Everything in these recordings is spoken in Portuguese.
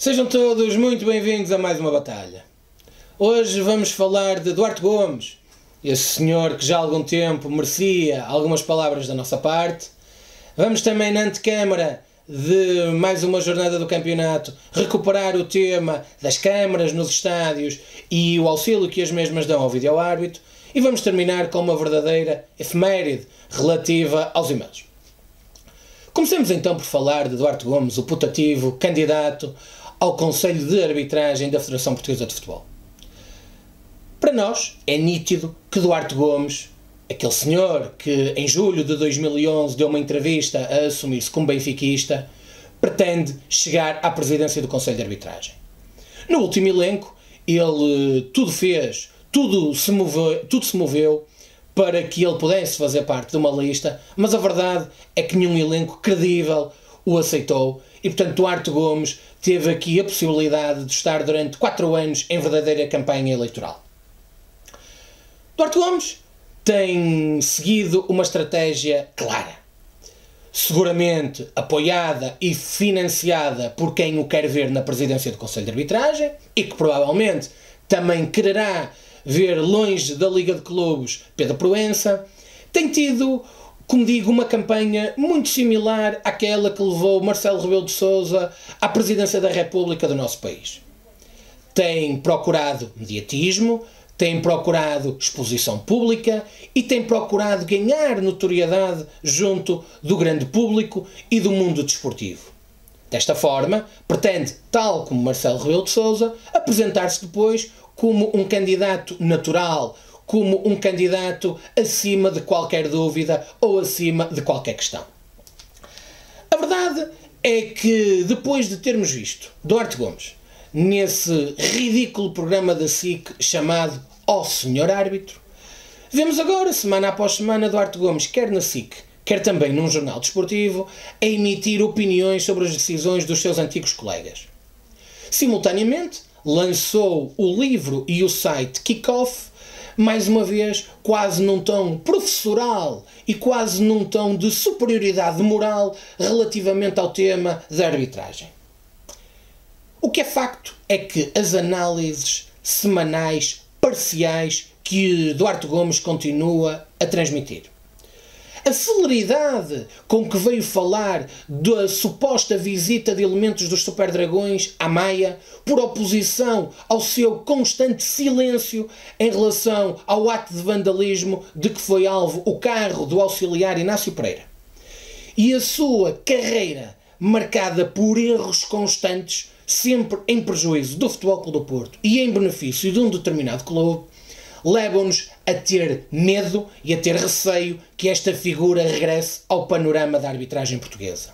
Sejam todos muito bem-vindos a mais uma batalha. Hoje vamos falar de Duarte Gomes, esse senhor que já há algum tempo merecia algumas palavras da nossa parte. Vamos também, na antecâmara de mais uma jornada do campeonato, recuperar o tema das câmaras nos estádios e o auxílio que as mesmas dão ao vídeo-árbitro. E vamos terminar com uma verdadeira efeméride relativa aos e-mails. Comecemos então por falar de Duarte Gomes, o putativo candidato ao Conselho de Arbitragem da Federação Portuguesa de Futebol. Para nós é nítido que Duarte Gomes, aquele senhor que em julho de 2011 deu uma entrevista a assumir-se como benfiquista, pretende chegar à presidência do Conselho de Arbitragem. No último elenco, ele tudo fez, tudo se moveu para que ele pudesse fazer parte de uma lista, mas a verdade é que nenhum elenco credível o aceitou e, portanto, Duarte Gomes teve aqui a possibilidade de estar durante 4 anos em verdadeira campanha eleitoral. Duarte Gomes tem seguido uma estratégia clara, seguramente apoiada e financiada por quem o quer ver na presidência do Conselho de Arbitragem e que provavelmente também quererá ver longe da Liga de Clubes Pedro Proença. Tem tido, como digo, uma campanha muito similar àquela que levou Marcelo Rebelo de Sousa à presidência da República do nosso país. Tem procurado mediatismo, tem procurado exposição pública e tem procurado ganhar notoriedade junto do grande público e do mundo desportivo. Desta forma, pretende, tal como Marcelo Rebelo de Sousa, apresentar-se depois como um candidato natural, como um candidato acima de qualquer dúvida ou acima de qualquer questão. A verdade é que, depois de termos visto Duarte Gomes nesse ridículo programa da SIC chamado Ó Senhor Árbitro, vemos agora, semana após semana, Duarte Gomes, quer na SIC, quer também num jornal desportivo, a emitir opiniões sobre as decisões dos seus antigos colegas. Simultaneamente, lançou o livro e o site Kick-Off, mais uma vez, quase num tom professoral e quase num tom de superioridade moral relativamente ao tema da arbitragem. O que é facto é que as análises semanais parciais que Duarte Gomes continua a transmitir, a celeridade com que veio falar da suposta visita de elementos dos Super Dragões à Maia, por oposição ao seu constante silêncio em relação ao ato de vandalismo de que foi alvo o carro do auxiliar Inácio Pereira, e a sua carreira marcada por erros constantes, sempre em prejuízo do Futebol Clube do Porto e em benefício de um determinado clube, levam-nos a ter medo e a ter receio que esta figura regresse ao panorama da arbitragem portuguesa.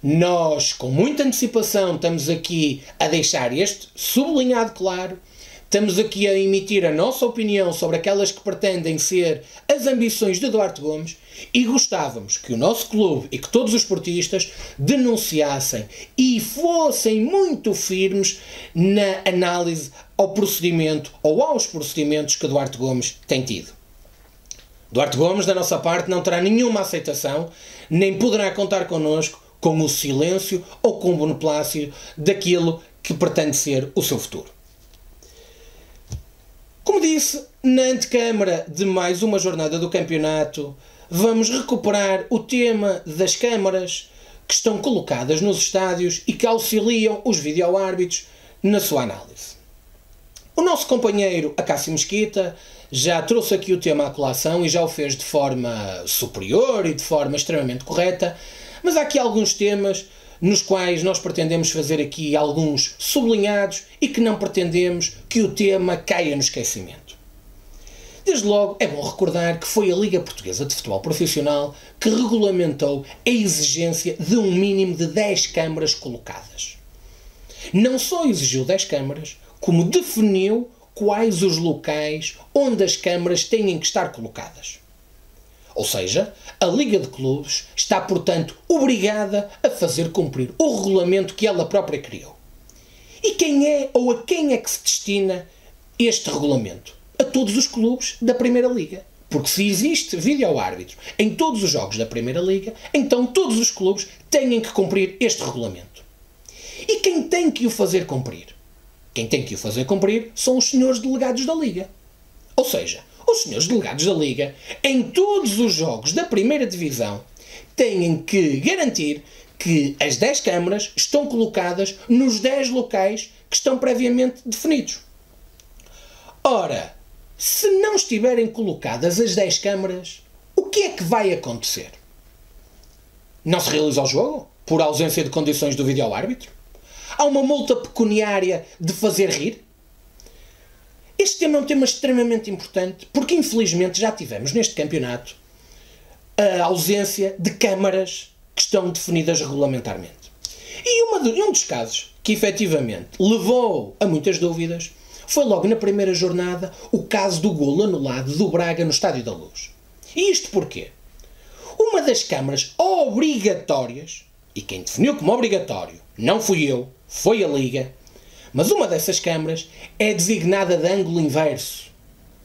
Nós, com muita antecipação, estamos aqui a deixar este sublinhado claro, estamos aqui a emitir a nossa opinião sobre aquelas que pretendem ser as ambições de Duarte Gomes e gostávamos que o nosso clube e que todos os portistas denunciassem e fossem muito firmes na análise ao procedimento ou aos procedimentos que Duarte Gomes tem tido. Duarte Gomes, da nossa parte, não terá nenhuma aceitação, nem poderá contar connosco com o silêncio ou com o beneplácito daquilo que pretende ser o seu futuro. Como disse, na antecâmara de mais uma jornada do campeonato, vamos recuperar o tema das câmaras que estão colocadas nos estádios e que auxiliam os vídeo-árbitros na sua análise. O nosso companheiro Acácio Mesquita já trouxe aqui o tema à colação e já o fez de forma superior e de forma extremamente correta, mas há aqui alguns temas nos quais nós pretendemos fazer aqui alguns sublinhados e que não pretendemos que o tema caia no esquecimento. Desde logo, é bom recordar que foi a Liga Portuguesa de Futebol Profissional que regulamentou a exigência de um mínimo de 10 câmaras colocadas. Não só exigiu 10 câmaras, como definiu quais os locais onde as câmaras têm que estar colocadas. Ou seja, a Liga de Clubes está, portanto, obrigada a fazer cumprir o regulamento que ela própria criou. E quem é ou a quem é que se destina este regulamento? A todos os clubes da Primeira Liga. Porque se existe vídeo-árbitro em todos os jogos da Primeira Liga, então todos os clubes têm que cumprir este regulamento. E quem tem que o fazer cumprir? Quem tem que o fazer cumprir são os senhores delegados da Liga. Ou seja, os senhores delegados da Liga, em todos os jogos da primeira divisão, têm que garantir que as 10 câmaras estão colocadas nos 10 locais que estão previamente definidos. Ora, se não estiverem colocadas as 10 câmaras, o que é que vai acontecer? Não se realiza o jogo? Por ausência de condições do vídeo-árbitro? Há uma multa pecuniária de fazer rir? Este tema é um tema extremamente importante porque, infelizmente, já tivemos neste campeonato a ausência de câmaras que estão definidas regulamentarmente. E um dos casos que, efetivamente, levou a muitas dúvidas foi logo na primeira jornada o caso do golo anulado do Braga no Estádio da Luz. E isto porquê? Uma das câmaras obrigatórias, e quem definiu como obrigatório não fui eu, foi a Liga, mas uma dessas câmaras é designada de ângulo inverso.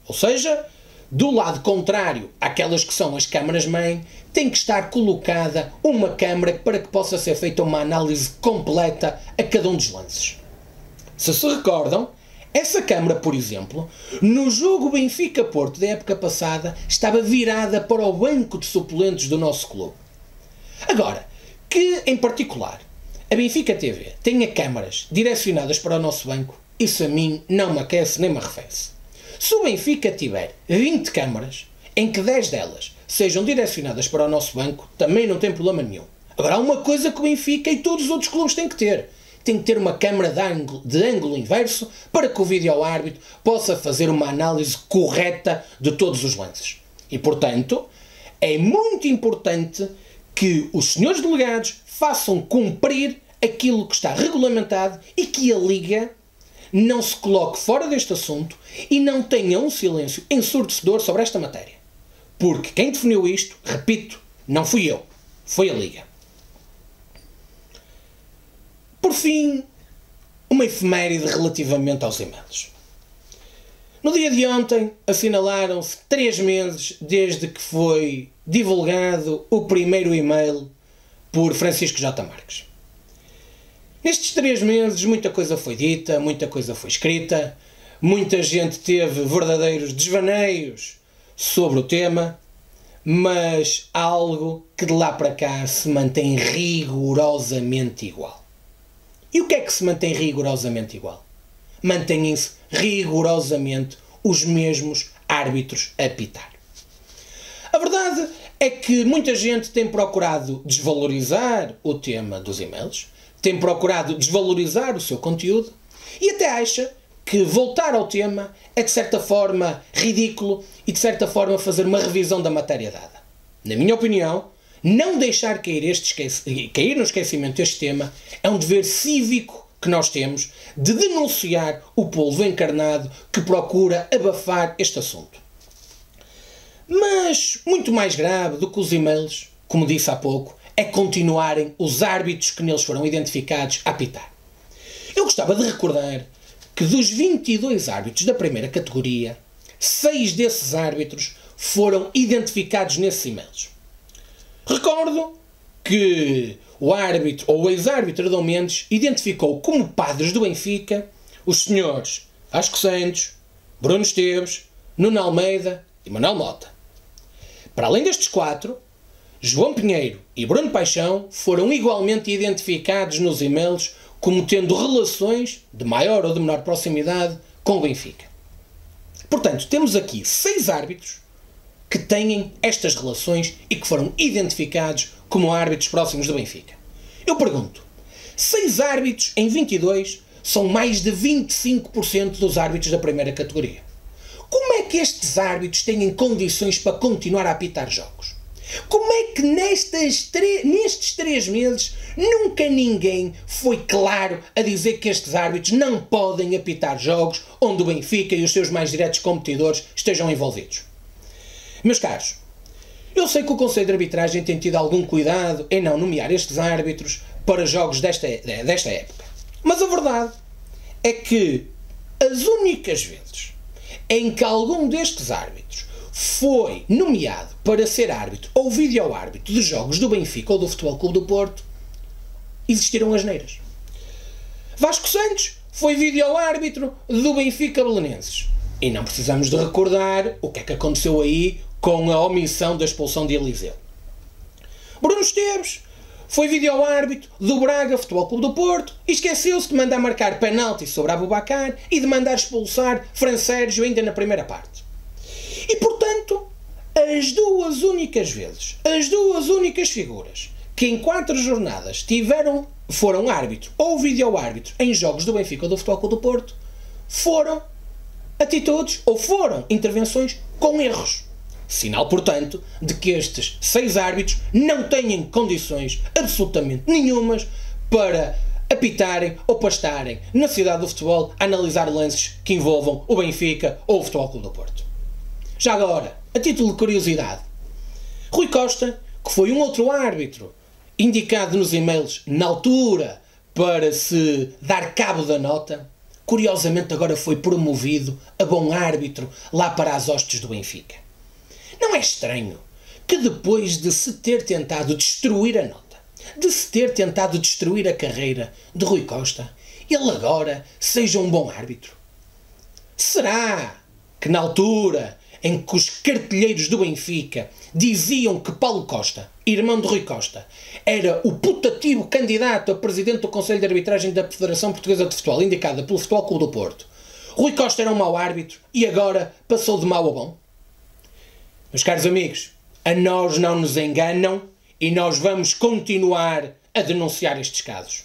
Ou seja, do lado contrário àquelas que são as câmaras-mãe, tem que estar colocada uma câmara para que possa ser feita uma análise completa a cada um dos lances. Se recordam, essa câmara, por exemplo, no jogo Benfica-Porto da época passada, estava virada para o banco de suplentes do nosso clube. Agora, que em particular a Benfica TV tenha câmaras direcionadas para o nosso banco, isso a mim não me aquece nem me arrefece. Se o Benfica tiver 20 câmaras, em que 10 delas sejam direcionadas para o nosso banco, também não tem problema nenhum. Agora, há uma coisa que o Benfica e todos os outros clubes têm que ter. Tem que ter uma câmara de ângulo inverso para que o vídeo-árbitro possa fazer uma análise correta de todos os lances. E, portanto, é muito importante que os senhores delegados façam cumprir aquilo que está regulamentado e que a Liga não se coloque fora deste assunto e não tenha um silêncio ensurdecedor sobre esta matéria. Porque quem definiu isto, repito, não fui eu, foi a Liga. Por fim, uma efeméride relativamente aos e-mails. No dia de ontem, assinalaram-se 3 meses desde que foi divulgado o primeiro e-mail por Francisco J. Marques. Nestes 3 meses, muita coisa foi dita, muita coisa foi escrita, muita gente teve verdadeiros desvaneios sobre o tema, mas algo que de lá para cá se mantém rigorosamente igual. E o que é que se mantém rigorosamente igual? Mantêm-se rigorosamente os mesmos árbitros a apitar. A verdade é que muita gente tem procurado desvalorizar o tema dos e-mails, tem procurado desvalorizar o seu conteúdo e até acha que voltar ao tema é de certa forma ridículo e de certa forma fazer uma revisão da matéria dada. Na minha opinião, não deixar cair no esquecimento este tema é um dever cívico que nós temos de denunciar o polvo encarnado que procura abafar este assunto. Mas muito mais grave do que os e-mails, como disse há pouco, é continuarem os árbitros que neles foram identificados a apitar. Eu gostava de recordar que dos 22 árbitros da primeira categoria, 6 desses árbitros foram identificados nesses e-mails. Recordo que o árbitro ou o ex-árbitro Adão Mendes identificou como padres do Benfica os senhores Vasco Santos, Bruno Esteves, Nuno Almeida e Manuel Mota. Para além destes 4, João Pinheiro e Bruno Paixão foram igualmente identificados nos e-mails como tendo relações de maior ou de menor proximidade com o Benfica. Portanto, temos aqui 6 árbitros que têm estas relações e que foram identificados como árbitros próximos do Benfica. Eu pergunto, 6 árbitros em 22 são mais de 25% dos árbitros da primeira categoria. Como é que estes árbitros têm condições para continuar a apitar jogos? Como é que nestes 3 meses nunca ninguém foi claro a dizer que estes árbitros não podem apitar jogos onde o Benfica e os seus mais diretos competidores estejam envolvidos? Meus caros, eu sei que o Conselho de Arbitragem tem tido algum cuidado em não nomear estes árbitros para jogos desta época. Mas a verdade é que as únicas vezes em que algum destes árbitros foi nomeado para ser árbitro ou vídeo-árbitro de jogos do Benfica ou do Futebol Clube do Porto, existiram asneiras. Vasco Santos foi vídeo-árbitro do Benfica Belenenses. E não precisamos de recordar o que é que aconteceu aí com a omissão da expulsão de Eliseu. Bruno Esteves foi vídeo-árbitro do Braga Futebol Clube do Porto e esqueceu-se de mandar marcar penalti sobre Aboubakar e de mandar expulsar Fran Sérgio ainda na primeira parte. E, portanto, as duas únicas vezes, as duas únicas figuras que em 4 jornadas foram árbitro ou vídeo-árbitro em jogos do Benfica ou do Futebol Clube do Porto foram atitudes ou foram intervenções com erros. Sinal, portanto, de que estes 6 árbitros não têm condições absolutamente nenhumas para apitarem ou para estarem na cidade do futebol a analisar lances que envolvam o Benfica ou o Futebol Clube do Porto. Já agora, a título de curiosidade, Rui Costa, que foi um outro árbitro indicado nos e-mails na altura para se dar cabo da nota, curiosamente agora foi promovido a bom árbitro lá para as hostes do Benfica. Não é estranho que depois de se ter tentado destruir a nota, de se ter tentado destruir a carreira de Rui Costa, ele agora seja um bom árbitro? Será que na altura em que os cartilheiros do Benfica diziam que Paulo Costa, irmão de Rui Costa, era o putativo candidato a presidente do Conselho de Arbitragem da Federação Portuguesa de Futebol, indicada pelo Futebol Clube do Porto, Rui Costa era um mau árbitro e agora passou de mau a bom? Meus caros amigos, a nós não nos enganam e nós vamos continuar a denunciar estes casos.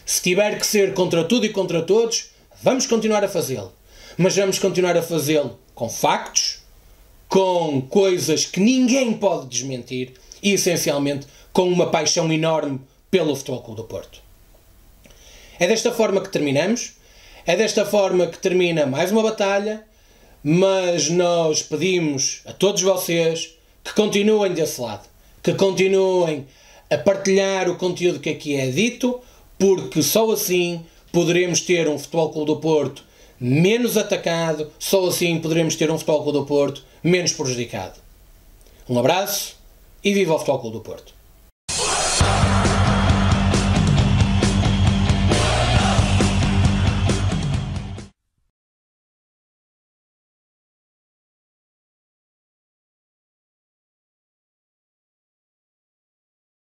Se tiver que ser contra tudo e contra todos, vamos continuar a fazê-lo. Mas vamos continuar a fazê-lo com factos, com coisas que ninguém pode desmentir e, essencialmente, com uma paixão enorme pelo Futebol Clube do Porto. É desta forma que terminamos. É desta forma que termina mais uma batalha. Mas nós pedimos a todos vocês que continuem desse lado, que continuem a partilhar o conteúdo que aqui é dito, porque só assim poderemos ter um Futebol Clube do Porto menos atacado, só assim poderemos ter um Futebol Clube do Porto menos prejudicado. Um abraço e viva o Futebol Clube do Porto!